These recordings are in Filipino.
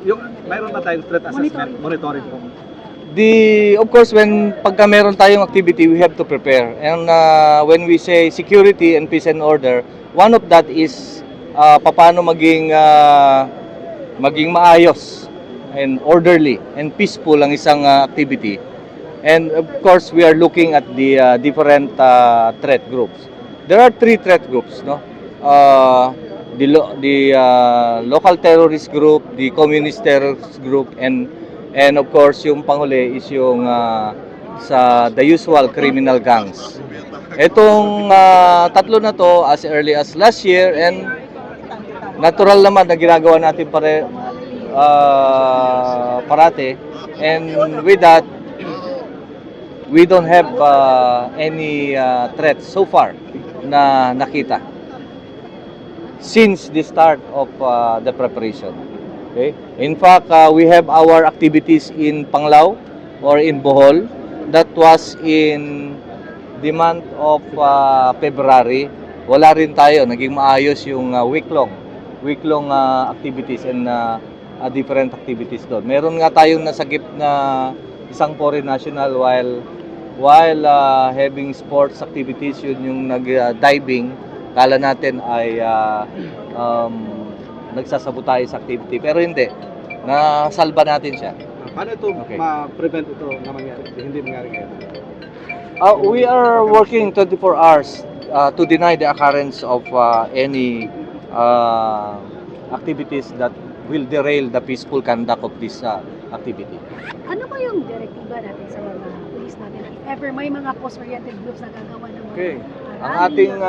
Yung mayroon ba tayong threat assessment, monitoring po? Of course, pagka meron tayong activity, we have to prepare. And when we say security and peace and order, one of that is paano maging maayos and orderly and peaceful ang isang activity. And of course, we are looking at the different threat groups. There are 3 threat groups, no? The local terrorist group, the communist terrorist group, and of course yung panghuli is yung the usual criminal gangs. Itong tatlo na to as early as last year, and natural naman na ginagawa natin parate, and with that we don't have any threats so far na nakita since the start of the preparation. Okay? In fact, we have our activities in Panglao or in Bohol. That was in the month of February. Wala rin tayo, naging maayos yung week-long activities and different activities doon. Meron nga tayong nasagip na isang foreign national while having sports activities, yun yung nag-diving. Kala natin ay nagsasabotahe sa activity, pero hindi. Nasalba natin siya. Paano ito ma-prevent ito na mangyari? Hindi mangyari ngayon? We are working 24 hours to deny the occurrence of any activities that will derail the peaceful conduct of this activity. Ano ba yung direktiba natin sa mga police natin? If ever may mga post-oriented groups na gagawa ng mga Ang ating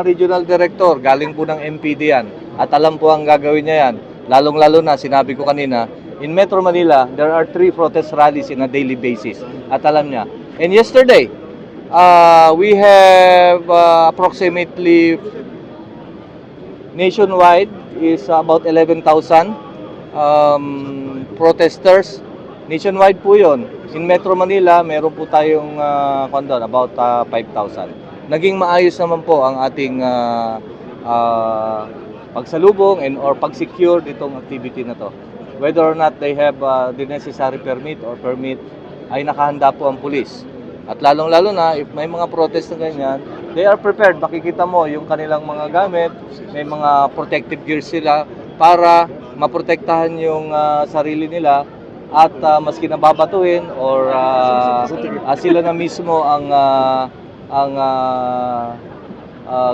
regional director, galing po ng MPD yan. At alam po ang gagawin niya yan. Lalong-lalo na, sinabi ko kanina, in Metro Manila, there are 3 protest rallies in a daily basis. At alam niya. And yesterday, we have approximately nationwide is about 11,000 protesters. Nationwide po yon. In Metro Manila, meron po tayong about 5,000. Naging maayos naman po ang ating pagsalubong or pag-secure ditong activity na to. Whether or not they have the necessary permit, ay nakahanda po ang pulis. At lalong-lalo na, if may mga protest na ganyan, they are prepared. Makikita mo yung kanilang mga gamit, may mga protective gear sila para maprotektahan yung sarili nila at maski nababatuhin or sila na mismo ang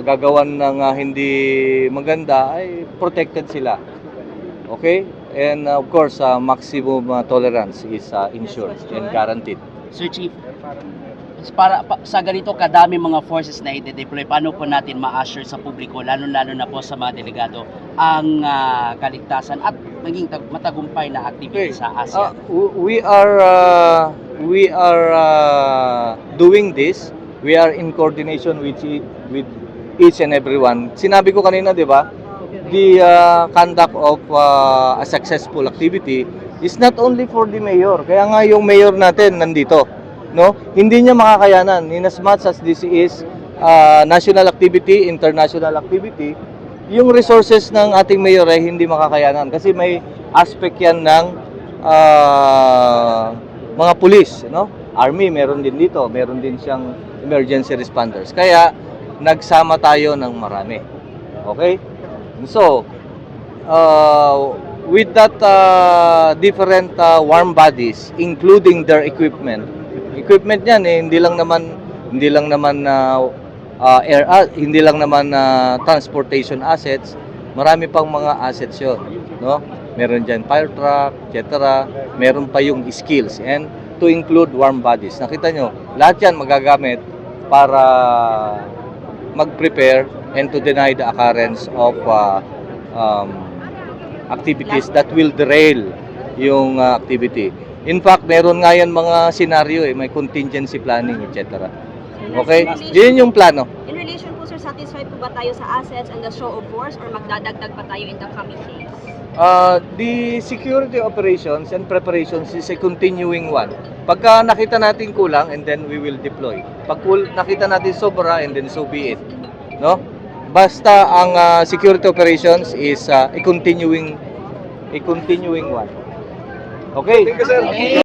gagawan ng hindi maganda, ay protected sila. Okay? And of course, maximum tolerance is ensured and guaranteed. Sir Chief, sa ganito kadami mga forces na i-deploy, paano po natin ma-assure sa publiko, lalo-lalo na po sa mga delegado, ang kaligtasan at maging matagumpay na activity sa ASEAN? We are doing this. We are in coordination with each and everyone. Sinabi ko kanina, di ba? The conduct of a successful activity is not only for the mayor. Kaya nga yung mayor natin nandito, no? Hindi niya makakayanan. In as much as this is national activity, international activity, yung resources ng ating mayor ay hindi makakayanan kasi may aspect yan ng mga pulis, no? Army meron din dito, meron din siyang emergency responders. Kaya nagsama tayo ng marami. Okay? So, with that different warm bodies, including their equipment yan hindi lang naman transportation assets, marami pang mga assets yun, no? Meron diyan fire truck, etc. Meron pa yung skills, and to include warm bodies. Nakita nyo, lahat yan magagamit para mag-prepare and to deny the occurrence of activities that will derail yung activity. In fact, meron nga yan mga scenario, may contingency planning, etc. Okay? Yun yung plano. In relation po, sir, satisfied po ba tayo sa assets and the show of force or magdadagdag pa tayo in the coming days? The security operations and preparations is a continuing one. Pagka nakita natin kulang, and then we will deploy. Pag nakita natin sobra, and then so be it. No? Basta ang security operations is a continuing a continuing one. Okay? Thank you, sir.